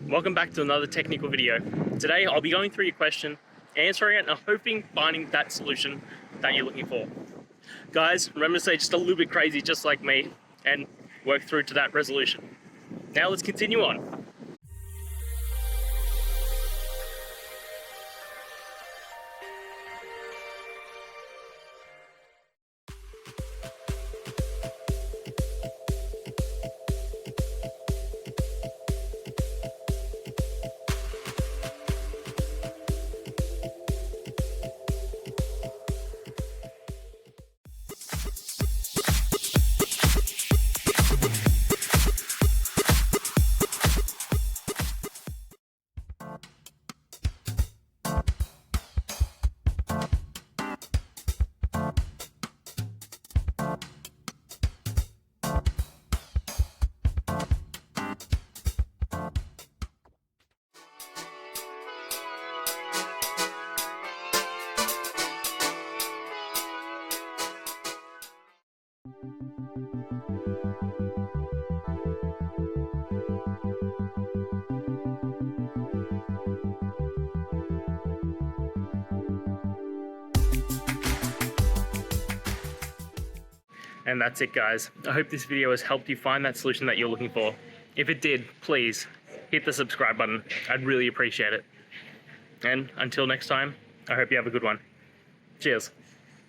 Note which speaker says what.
Speaker 1: welcome back to another technical video. Today I'll be going through your question, answering it, and hoping finding that solution that you're looking for. Guys, remember to stay just a little bit crazy just like me and work through to that resolution. Now let's continue on. And that's it, guys. I hope this video has helped you find that solution that you're looking for. If it did, please hit the subscribe button. I'd really appreciate it. And until next time, I hope you have a good one. Cheers.